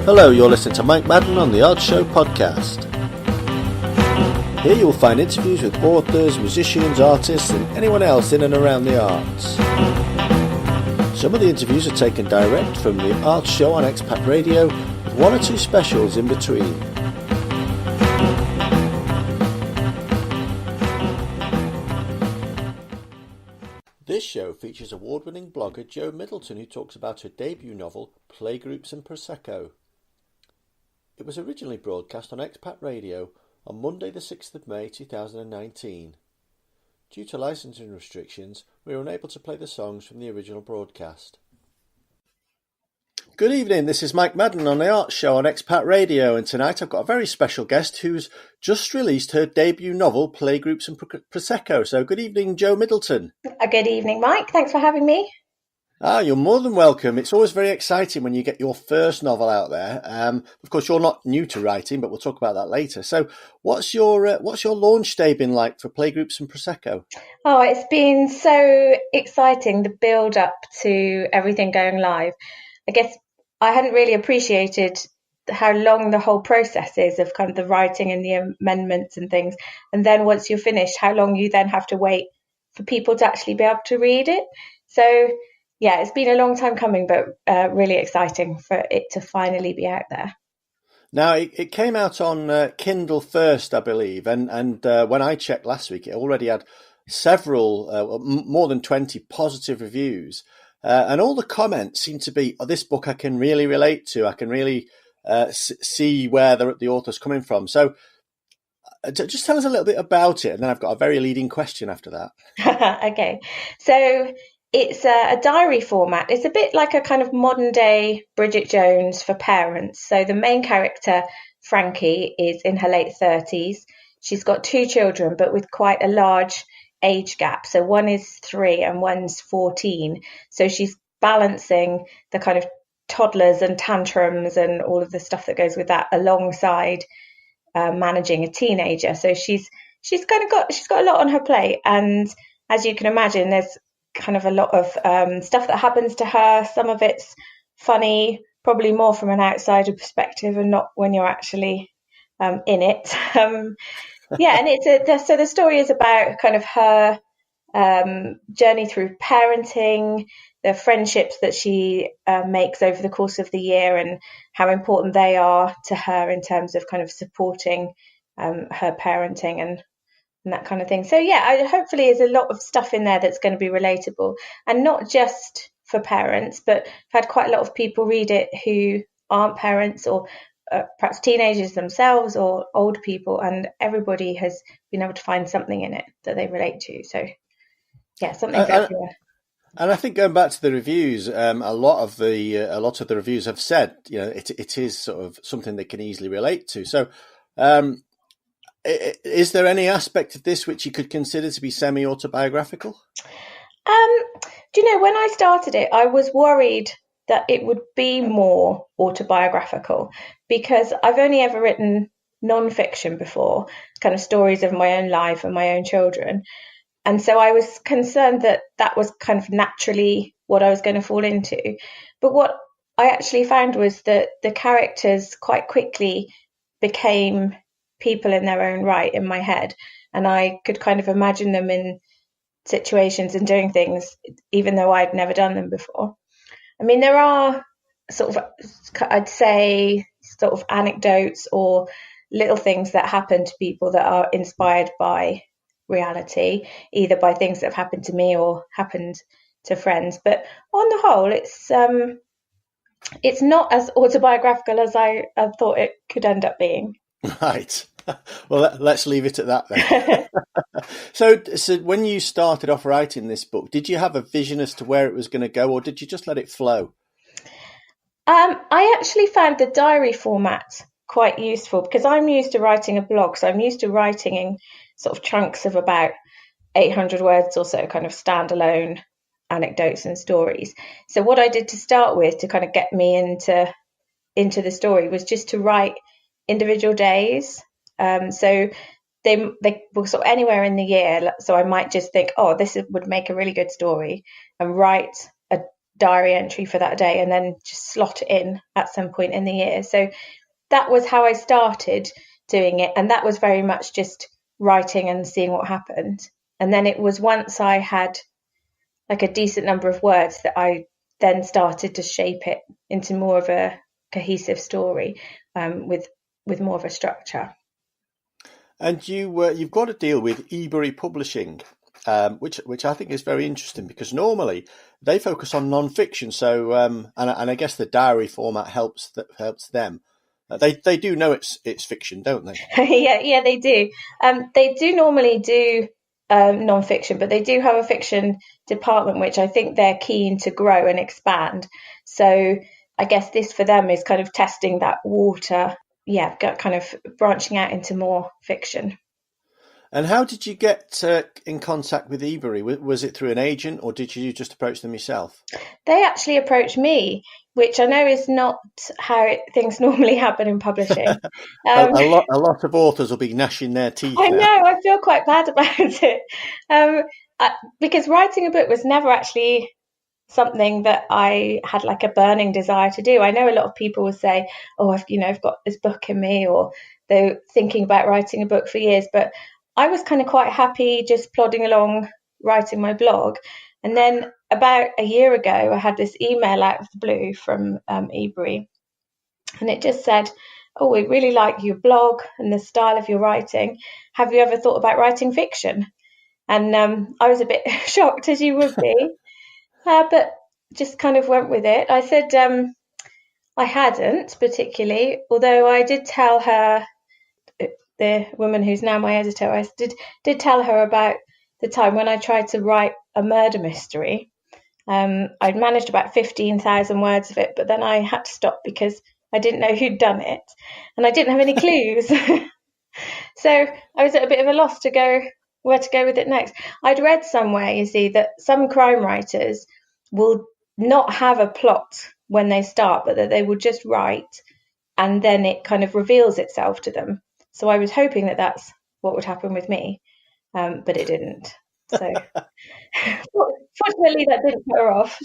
Hello, you're listening to Mike Madden on the Art Show podcast. Here you'll find interviews with authors, musicians, artists and anyone else in and around the arts. Some of the interviews are taken direct from the Art Show on Expat Radio, with one or two specials in between. This show features award-winning blogger Jo Middleton, who talks about her debut novel, Playgroups Prosecco. It was originally broadcast on Expat Radio on Monday the 6th of May 2019. Due to licensing restrictions, we were unable to play the songs from the original broadcast. Good evening, this is Mike Madden on the Art Show on Expat Radio, and tonight I've got a very special guest who's just released her debut novel, Playgroups Prosecco. So good evening, Jo Middleton. Good evening, Mike. Thanks for having me. You're more than welcome. It's always very exciting when you get your first novel out there. Of course, you're not new to writing, but we'll talk about that later. So what's your launch day been like for Playgroups Prosecco? Oh, it's been so exciting, the build up to everything going live. I guess I hadn't really appreciated how long the whole process is of kind of the writing and the amendments and things. And then once you're finished, how long you then have to wait for people to actually be able to read it. So yeah, it's been a long time coming, but really exciting for it to finally be out there. Now, it came out on Kindle first, I believe, and when I checked last week, it already had several, more than 20 positive reviews, and all the comments seem to be, this book I can really relate to. I can really see where the author's coming from. So just tell us a little bit about it, and then I've got a very leading question after that. Okay, so it's a diary format. It's a bit like a kind of modern day Bridget Jones for parents. So the main character, Frankie, is in her late 30s. She's got two children, but with quite a large age gap. So one is 3 and one's 14. So she's balancing the kind of toddlers and tantrums and all of the stuff that goes with that alongside managing a teenager. So she's got a lot on her plate. And as you can imagine, there's kind of a lot of stuff that happens to her. Some of it's funny, probably more from an outsider perspective and not when you're actually in it. And so the story is about kind of her journey through parenting, the friendships that she makes over the course of the year and how important they are to her in terms of kind of supporting her parenting and that kind of thing. So hopefully there's a lot of stuff in there that's going to be relatable, and not just for parents, but I've had quite a lot of people read it who aren't parents or perhaps teenagers themselves or old people, and everybody has been able to find something in it that they relate to. So something for everyone. And I think going back to the reviews, a lot of the reviews have said, it is sort of something they can easily relate to. So is there any aspect of this which you could consider to be semi-autobiographical? When I started it, I was worried that it would be more autobiographical because I've only ever written non-fiction before, kind of stories of my own life and my own children. And so I was concerned that was kind of naturally what I was going to fall into. But what I actually found was that the characters quite quickly became people in their own right in my head, and I could kind of imagine them in situations and doing things even though I'd never done them before. I mean, there are sort of, I'd say, sort of anecdotes or little things that happen to people that are inspired by reality, either by things that have happened to me or happened to friends, but on the whole it's not as autobiographical as I thought it could end up being. Right. Well, let's leave it at that then. So when you started off writing this book, did you have a vision as to where it was going to go, or did you just let it flow? I actually found the diary format quite useful because I'm used to writing a blog. So I'm used to writing in sort of chunks of about 800 words or so, kind of standalone anecdotes and stories. So what I did to start with to kind of get me into the story was just to write individual days. So they were sort of anywhere in the year. So I might just think, this would make a really good story, and write diary entry for that day and then just slot it in at some point in the year. So that was how I started doing it. And that was very much just writing and seeing what happened. And then it was once I had like a decent number of words that I then started to shape it into more of a cohesive story, with more of a structure. And you've got a deal with Ebury Publishing, which I think is very interesting, because normally they focus on non-fiction. So and I guess the diary format helps them. They do know it's fiction, don't they? Yeah, they do. They do normally do non-fiction, but they do have a fiction department, which I think they're keen to grow and expand. So I guess this for them is kind of testing that water. Yeah, kind of branching out into more fiction. And how did you get in contact with Ebury? Was it through an agent, or did you just approach them yourself? They actually approached me, which I know is not how things normally happen in publishing. A lot of authors will be gnashing their teeth I now. know, I feel quite bad about it. Because writing a book was never actually something that I had like a burning desire to do. I know a lot of people will say, oh, I've got this book in me, or they're thinking about writing a book for years, but I was kind of quite happy just plodding along writing my blog. And then about a year ago, I had this email out of the blue from Ebury, and it just said, oh, we really like your blog and the style of your writing. Have you ever thought about writing fiction? And I was a bit shocked, as you would be. But just kind of went with it. I said I hadn't particularly, although I did tell her, the woman who's now my editor, I did tell her about the time when I tried to write a murder mystery. I'd managed about 15,000 words of it, but then I had to stop because I didn't know who'd done it, and I didn't have any clues. So I was at a bit of a loss to go where to go with it next. I'd read somewhere, you see, that some crime writers will not have a plot when they start, but that they will just write and then it kind of reveals itself to them. So I was hoping that that's what would happen with me, but it didn't. So fortunately, that didn't put her off.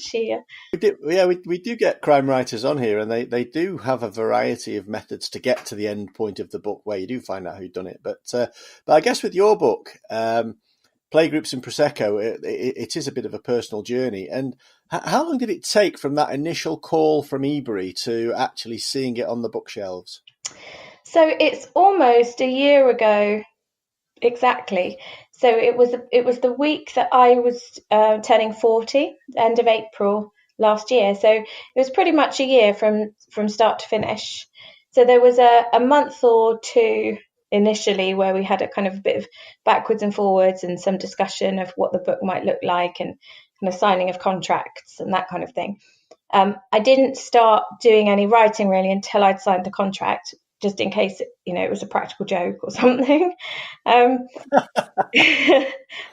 We do get crime writers on here, and they do have a variety of methods to get to the end point of the book where you do find out who'd done it. But I guess with your book, Playgroups Prosecco, it is a bit of a personal journey. And how long did it take from that initial call from Ebury to actually seeing it on the bookshelves? So it's almost a year ago, exactly. So it was the week that I was turning 40, end of April last year. So it was pretty much a year from start to finish. So there was a month or two initially where we had a kind of a bit of backwards and forwards and some discussion of what the book might look like and kind of signing of contracts and that kind of thing. I didn't start doing any writing really until I'd signed the contract, just in case it was a practical joke or something. And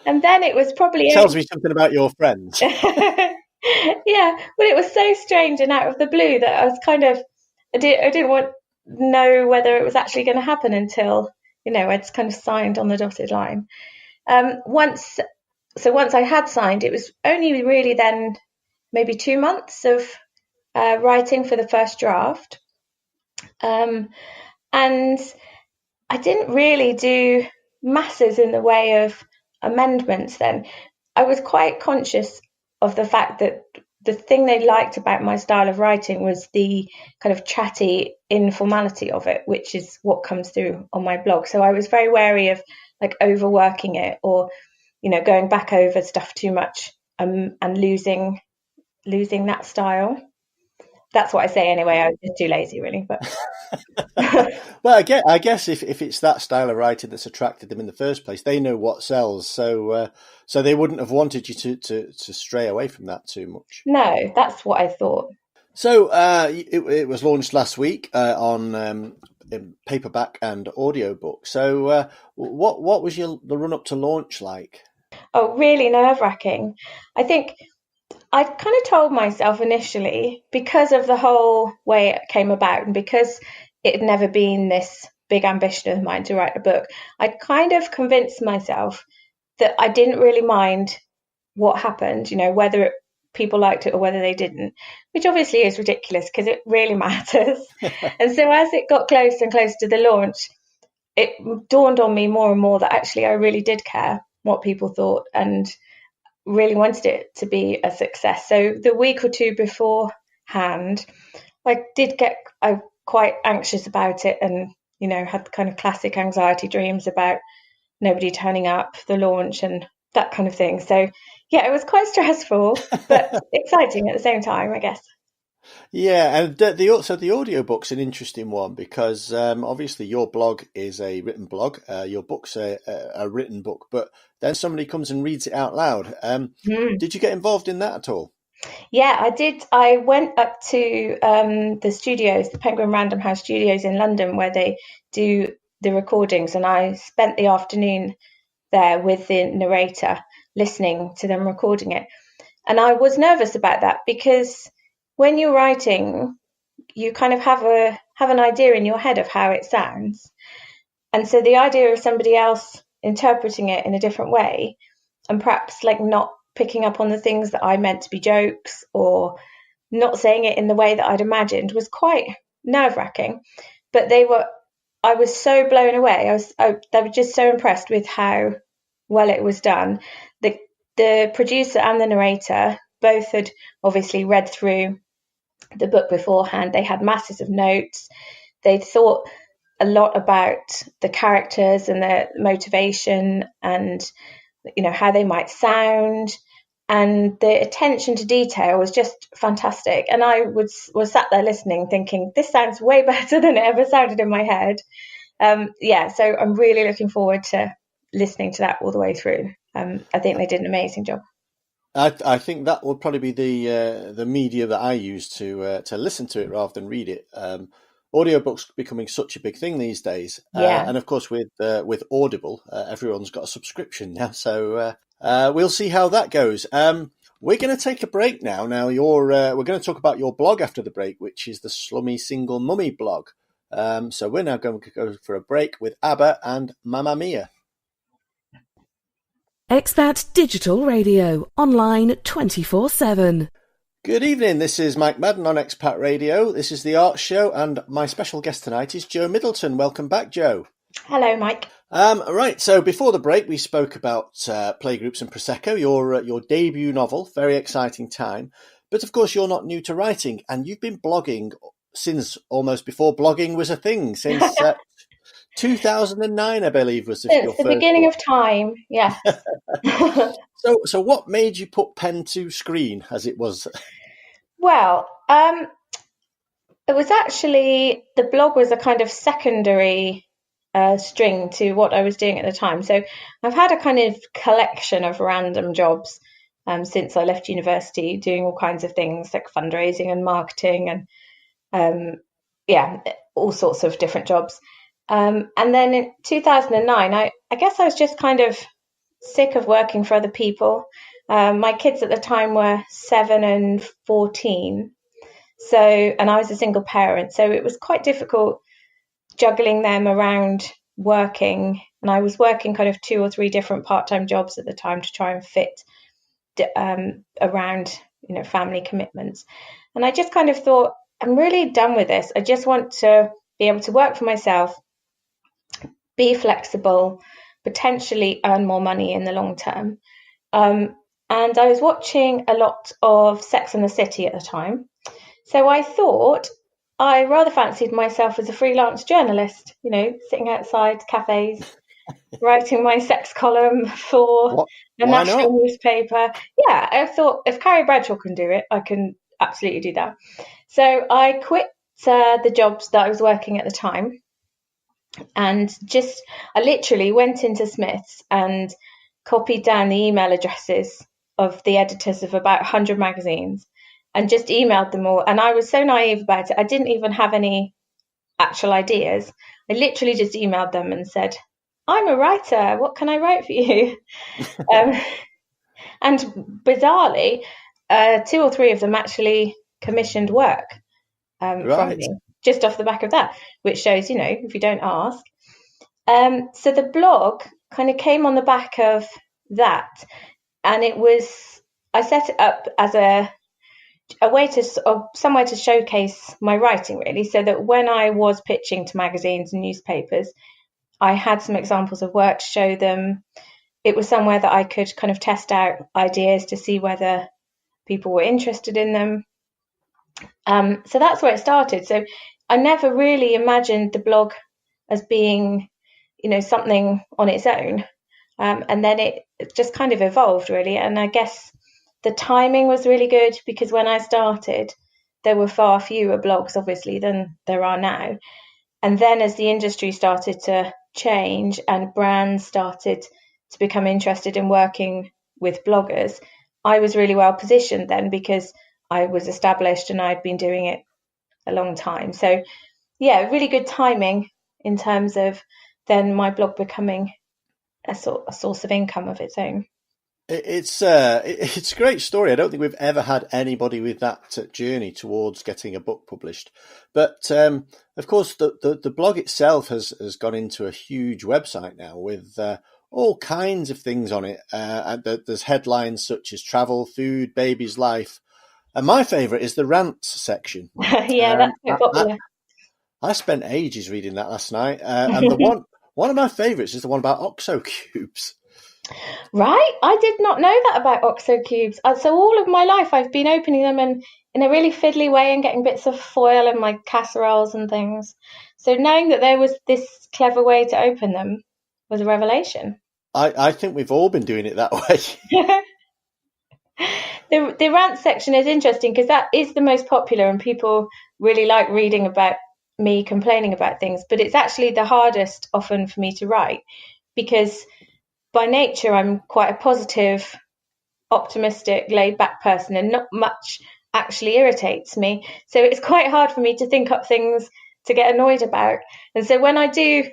then it was probably tells me something about your friends. Yeah, but it was so strange and out of the blue that I was kind of I didn't know whether it was actually going to happen until I'd kind of signed on the dotted line. Once I had signed, it was only really then maybe 2 months of writing for the first draft. And I didn't really do masses in the way of amendments then. I was quite conscious of the fact that the thing they liked about my style of writing was the kind of chatty informality of it, which is what comes through on my blog. So I was very wary of like overworking it or, going back over stuff too much and losing that style. That's what I say anyway. I was just too lazy, really. But well, I guess if it's that style of writing that's attracted them in the first place, they know what sells. So they wouldn't have wanted you to stray away from that too much. No, that's what I thought. So it was launched last week on paperback and audiobook. So what was the run up to launch like? Oh, really nerve-wracking. I think I kind of told myself initially, because of the whole way it came about and because it had never been this big ambition of mine to write a book, I'd kind of convinced myself that I didn't really mind what happened, whether people liked it or whether they didn't, which obviously is ridiculous because it really matters. And so as it got closer and closer to the launch, it dawned on me more and more that actually I really did care what people thought and really wanted it to be a success. So the week or two beforehand, I did get quite anxious about it, and had kind of classic anxiety dreams about nobody turning up, the launch, and that kind of thing. So yeah, it was quite stressful, but exciting at the same time, I guess. Yeah, and the audiobook's an interesting one because obviously your blog is a written blog, your book's a written book, but then somebody comes and reads it out loud. Did you get involved in that at all? Yeah, I did. I went up to the studios, the Penguin Random House Studios in London, where they do the recordings, and I spent the afternoon there with the narrator, listening to them recording it. And I was nervous about that because when you're writing, you kind of have an idea in your head of how it sounds. And so the idea of somebody else interpreting it in a different way, and perhaps like not picking up on the things that I meant to be jokes or not saying it in the way that I'd imagined, was quite nerve-wracking. But I was so blown away. They were just so impressed with how well it was done. The producer and the narrator both had obviously read through the book beforehand. They had masses of notes. They'd thought a lot about the characters and their motivation and how they might sound, and the attention to detail was just fantastic. And I was sat there listening thinking, this sounds way better than it ever sounded in my head. So I'm really looking forward to listening to that all the way through. I think they did an amazing job. I think that will probably be the media that I use to listen to it rather than read it. Audiobooks becoming such a big thing these days, and of course with Audible, everyone's got a subscription now. So we'll see how that goes. We're going to take a break now. Now we're going to talk about your blog after the break, which is the Slummy Single Mummy blog. So we're now going to go for a break with ABBA and Mamma Mia. Expat Digital Radio, online 24/7. Good evening, this is Mike Madden on Expat Radio. This is the Art Show, and my special guest tonight is Jo Middleton. Welcome back, Jo. Hello, Mike. Right, so before the break, we spoke about Playgroups and Prosecco, your debut novel, very exciting time. But of course, you're not new to writing, and you've been blogging since almost before blogging was a thing, since 2009, I believe, was since the beginning of time, yes. So what made you put pen to screen, as it was? Well, it was actually, the blog was a kind of secondary string to what I was doing at the time. So I've had a kind of collection of random jobs since I left university, doing all kinds of things like fundraising and marketing and all sorts of different jobs. And then in 2009, I guess I was just kind of sick of working for other people. My kids at the time were 7 and 14. And I was a single parent. So it was quite difficult juggling them around working. And I was working kind of 2 or 3 different part-time jobs at the time to try and fit around, family commitments. And I just kind of thought, I'm really done with this. I just want to be able to work for myself, be flexible, potentially earn more money in the long term. And I was watching a lot of Sex and the City at the time. So I thought I rather fancied myself as a freelance journalist, sitting outside cafes, writing my sex column for a national newspaper. Yeah, I thought if Carrie Bradshaw can do it, I can absolutely do that. So I quit the jobs that I was working at the time. And I literally went into Smith's and copied down the email addresses of the editors of about 100 magazines and just emailed them all. And I was so naive about it. I didn't even have any actual ideas. I literally just emailed them and said, I'm a writer. What can I write for you? And bizarrely, 2 or 3 of them actually commissioned work from me, just off the back of that, which shows, if you don't ask. So the blog kind of came on the back of that. And it was I set it up as a way to somewhere to showcase my writing, really, so that when I was pitching to magazines and newspapers, I had some examples of work to show them. It was somewhere that I could kind of test out ideas to see whether people were interested in them. So that's where it started. So I never really imagined the blog as being, something on its own. And then it just kind of evolved, really. And I guess the timing was really good, because when I started, there were far fewer blogs, obviously, than there are now. And then as the industry started to change and brands started to become interested in working with bloggers, I was really well positioned then, because I was established and I'd been doing it a long time. So yeah, really good timing in terms of then my blog becoming a source of income of its own. It's a great story. I don't think we've ever had anybody with that journey towards getting a book published. But of course, the blog itself has gone into a huge website now with all kinds of things on it. There's headlines such as travel, food, baby's life. And my favourite is the rants section. Yeah, that's quite popular. I spent ages reading that last night. And one of my favourites is the one about OXO cubes. Right, I did not know that about OXO cubes. So all of my life I've been opening them in a really fiddly way and getting bits of foil in my casseroles and things. So knowing that there was this clever way to open them was a revelation. I think we've all been doing it that way. The rant section is interesting because that is the most popular and people really like reading about me complaining about things. But it's actually the hardest often for me to write, because by nature, I'm quite a positive, optimistic, laid-back person, and not much actually irritates me. So it's quite hard for me to think up things to get annoyed about. And so when I do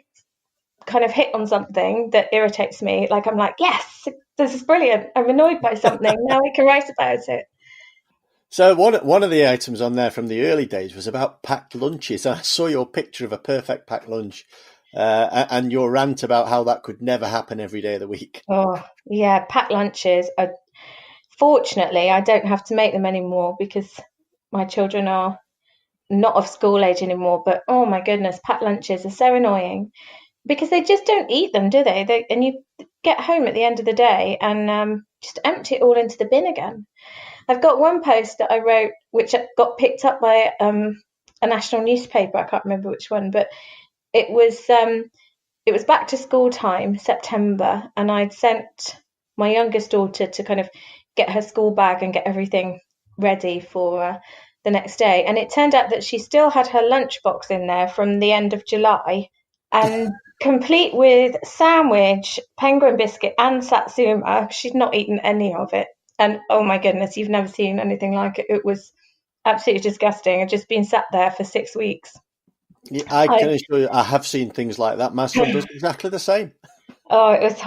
kind of hit on something that irritates me, like I'm like, yes, this is brilliant. I'm annoyed by something. Now I can write about it. So one of the items on there from the early days was about packed lunches. I saw your picture of a perfect packed lunch. And your rant about how that could never happen every day of the week. Oh, yeah, packed lunches. Fortunately, I don't have to make them anymore because my children are not of school age anymore. But oh my goodness, packed lunches are so annoying because they just don't eat them, do they? And you get home at the end of the day and just empty it all into the bin again. I've got one post that I wrote, which got picked up by a national newspaper. I can't remember which one, but it was back to school time, September, and I'd sent my youngest daughter to kind of get her school bag and get everything ready for the next day. And it turned out that she still had her lunchbox in there from the end of July, and complete with sandwich, penguin biscuit, and satsuma. She'd not eaten any of it. And oh my goodness, you've never seen anything like it. It was absolutely disgusting. I'd just been sat there for 6 weeks. Yeah, I can assure you, I have seen things like that. My son does exactly the same. Oh, it was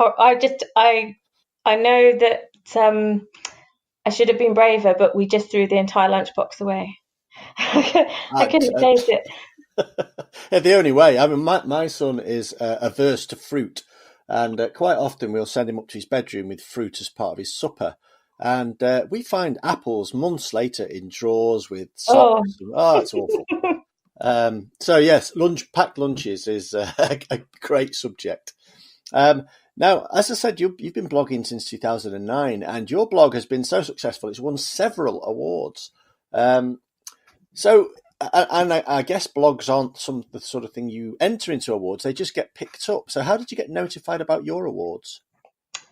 I know that I should have been braver, but we just threw the entire lunchbox away. I couldn't taste it. Yeah, the only way. I mean, my son is averse to fruit, and quite often we'll send him up to his bedroom with fruit as part of his supper. And we find apples months later in drawers with socks. Oh, it's awful. So yes, packed lunches is a great subject. Now, as I said, you've been blogging since 2009, and your blog has been so successful; it's won several awards. So, and I guess blogs aren't the sort of thing you enter into awards; they just get picked up. So, how did you get notified about your awards?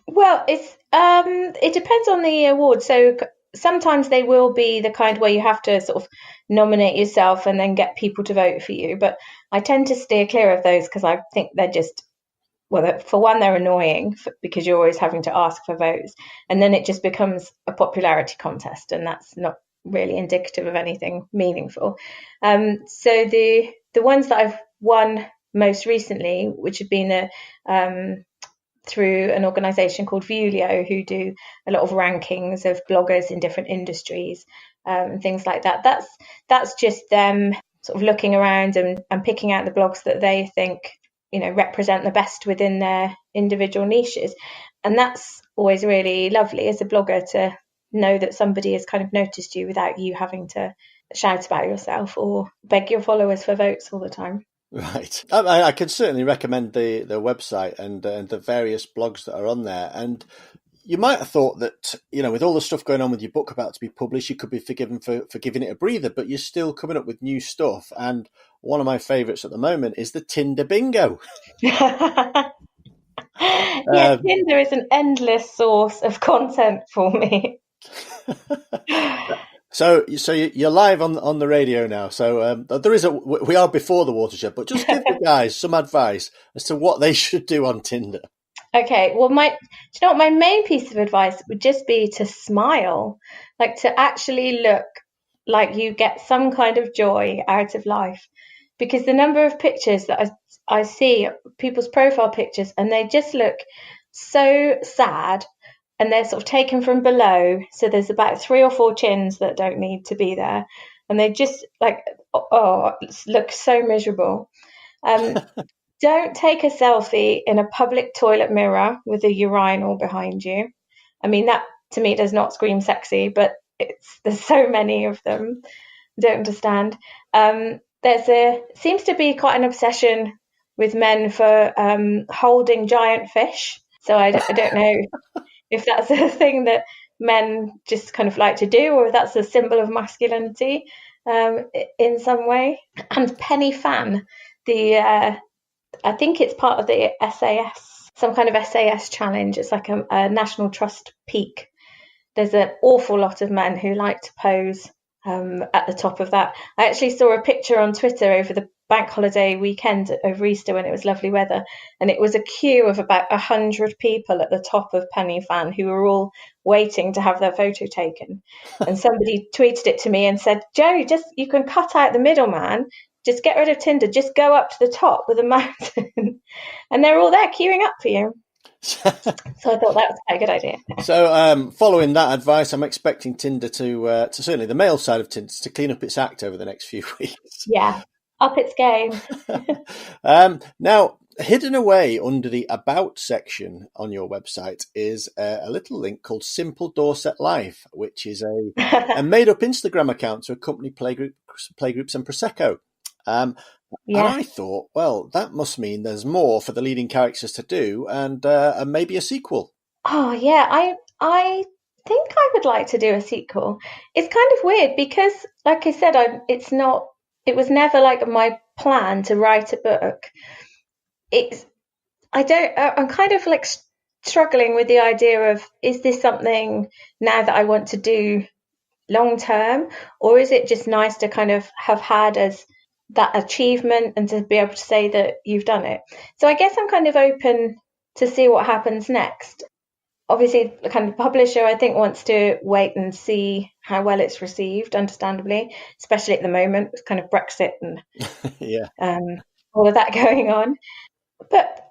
Well, it depends on the award. So sometimes they will be the kind where you have to sort of nominate yourself and then get people to vote for you. But I tend to steer clear of those because I think they're just, well, for one, they're annoying because you're always having to ask for votes. And then it just becomes a popularity contest, and that's not really indicative of anything meaningful. So the ones that I've won most recently, which have been through an organisation called Viewlio, who do a lot of rankings of bloggers in different industries and things like that. That's just them sort of looking around and picking out the blogs that they think, represent the best within their individual niches. And that's always really lovely as a blogger know that somebody has kind of noticed you without you having to shout about yourself or beg your followers for votes all the time. Right. I could certainly recommend the website and the various blogs that are on there. And you might have thought that, with all the stuff going on with your book about to be published, you could be forgiven for giving it a breather, but you're still coming up with new stuff. And one of my favourites at the moment is the Tinder Bingo. Yeah, Tinder is an endless source of content for me. So you're live on the radio now. So we are before the watershed, but just give the guys some advice as to what they should do on Tinder. Okay, well, do you know what my main piece of advice would just be to smile, like to actually look like you get some kind of joy out of life, because the number of pictures that I see, people's profile pictures, and they just look so sad, and they're sort of taken from below, so there's about 3 or 4 chins that don't need to be there, and they just look so miserable. Don't take a selfie in a public toilet mirror with a urinal behind you. I mean, that to me does not scream sexy, but there's so many of them. I don't understand. Seems to be quite an obsession with men for holding giant fish. So I don't know if that's a thing that men just kind of like to do, or if that's a symbol of masculinity in some way. And penny fan, I think it's part of the SAS, some kind of SAS challenge. It's like a National Trust peak. There's an awful lot of men who like to pose at the top of that. I actually saw a picture on Twitter over the bank holiday weekend over Easter when it was lovely weather, and it was a queue of about 100 people at the top of Penny Fan who were all waiting to have their photo taken. And somebody tweeted it to me and said, "Jo, you can cut out the middleman. Just get rid of Tinder. Just go up to the top with a mountain." And they're all there queuing up for you. So I thought that was quite a good idea. So following that advice, I'm expecting Tinder to certainly the male side of Tinder to clean up its act over the next few weeks. Yeah, up its game. Now, hidden away under the About section on your website is a little link called Simple Dorset Life, which is a made-up Instagram account to accompany Playgroups and Prosecco. And I thought, well, that must mean there's more for the leading characters to do, and maybe a sequel. Oh yeah, I think I would like to do a sequel. It's kind of weird because, like I said, it was never like my plan to write a book. I'm kind of like struggling with the idea of, is this something now that I want to do long term, or is it just nice to kind of have had as that achievement and to be able to say that you've done it? So I guess I'm kind of open to see what happens next. Obviously, the kind of publisher, I think, wants to wait and see how well it's received, understandably, especially at the moment with kind of Brexit and all of that going on. But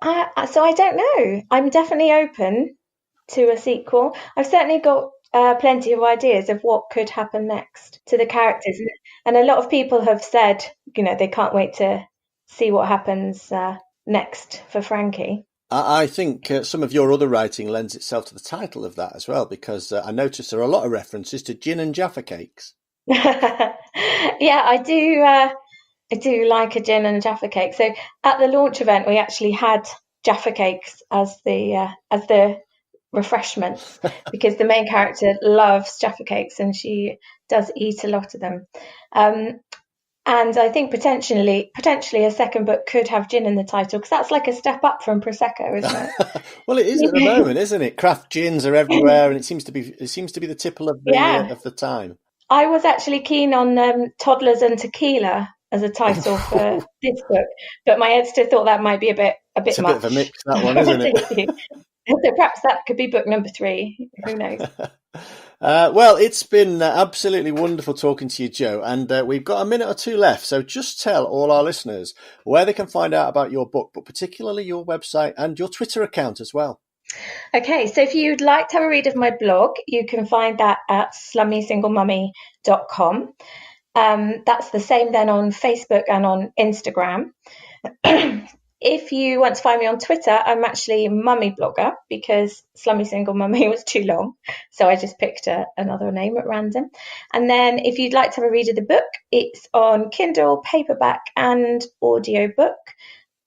so I don't know. I'm definitely open to a sequel. I've certainly got plenty of ideas of what could happen next to the characters. And a lot of people have said, they can't wait to see what happens next for Frankie. I think some of your other writing lends itself to the title of that as well, because I noticed there are a lot of references to gin and Jaffa cakes. Yeah, I do like a gin and Jaffa cake. So at the launch event, we actually had Jaffa cakes as the refreshments because the main character loves Jaffa cakes and she does eat a lot of them. And I think potentially a second book could have gin in the title, because that's like a step up from Prosecco, isn't it? Well, it is at the moment, isn't it? Craft gins are everywhere, and it seems to be the tipple of the time. I was actually keen on Toddlers and Tequila as a title for this book, but my editor thought that might be a bit it's much. A bit of a mix, that one, isn't it? So perhaps that could be book number 3. Who knows? Well, it's been absolutely wonderful talking to you, Jo, and we've got a minute or 2 left. So just tell all our listeners where they can find out about your book, but particularly your website and your Twitter account as well. Okay, so if you'd like to have a read of my blog, you can find that at slummysinglemummy.com. That's the same then on Facebook and on Instagram. If you want to find me on Twitter, I'm actually a mummy blogger because Slummy Single Mummy was too long. So I just picked another name at random. And then if you'd like to have a read of the book, it's on Kindle, paperback and audiobook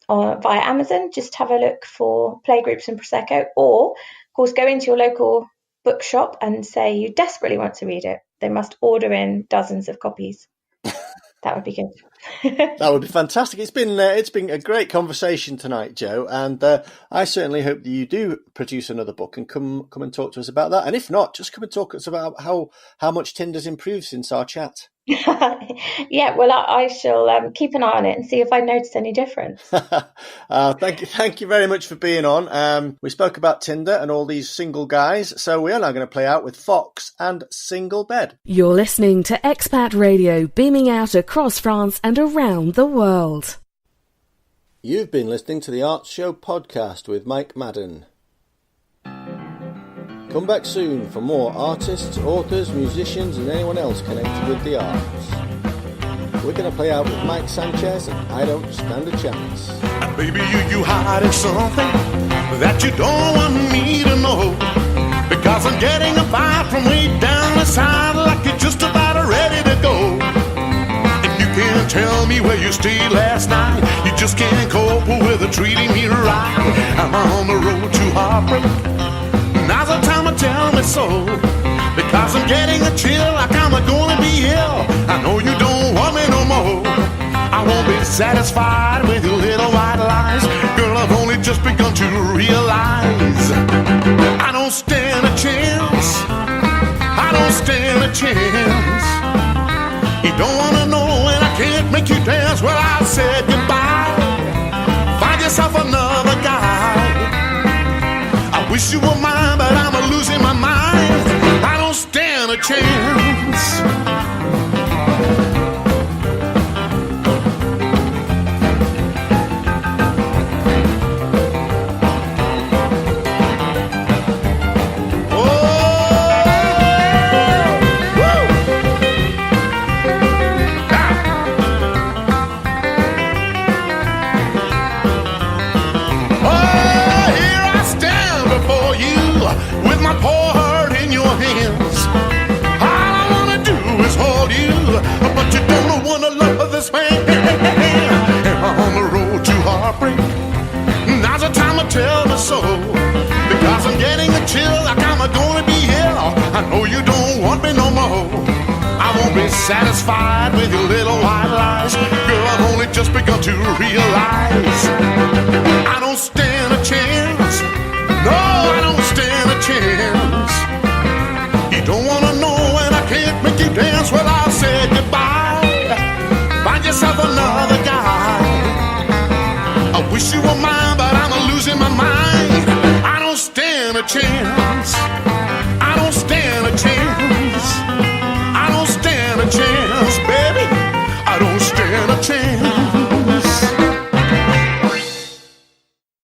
via Amazon. Just have a look for Playgroups and Prosecco, or of course go into your local bookshop and say you desperately want to read it. They must order in dozens of copies. That would be good. That would be fantastic. It's been a great conversation tonight, Jo, and I certainly hope that you do produce another book and come and talk to us about that. And if not, just come and talk to us about how much Tinder's improved since our chat. Yeah, well, I shall keep an eye on it and see if I notice any difference. Thank you very much for being on. We spoke about Tinder and all these single guys, so we are now going to play out with Fox and Single Bed. You're listening to Expat Radio, beaming out across France and around the world. You've been listening to the Arts Show podcast with Mike Madden. Come back soon for more artists, authors, musicians and anyone else connected with the arts. We're going to play out with Mike Sanchez and I Don't Stand a Chance. Baby, you hiding something that you don't want me to know, because I'm getting a vibe from way down the side, like you're just about ready to go. And you can't tell me where you stayed last night, you just can't cope with treating me right. I'm on the road to heartbreak, now's the time to tell me so, because I'm getting a chill like I'm gonna be ill. I know you don't want me no more. I won't be satisfied with your little white lies. Girl, I've only just begun to realize I don't stand a chance. I don't stand a chance. You don't wanna know and I can't make you dance. Well, I said goodbye. Find yourself another guy. I wish you were mine, but I'm losing my mind. I don't stand a chance. But you don't wanna love this man. I'm on the road to heartbreak, now's the time to tell me so, because I'm getting a chill like I'm gonna be ill. I know you don't want me no more. I won't be satisfied with your little white lies. Girl, I've only just begun to realize I don't stand a chance. No, I don't stand a chance. You don't wanna know and I can't make you dance. Well, I'll say goodbye. Find yourself another guy. I wish you were mine, but I'm losing my mind. I don't stand a chance.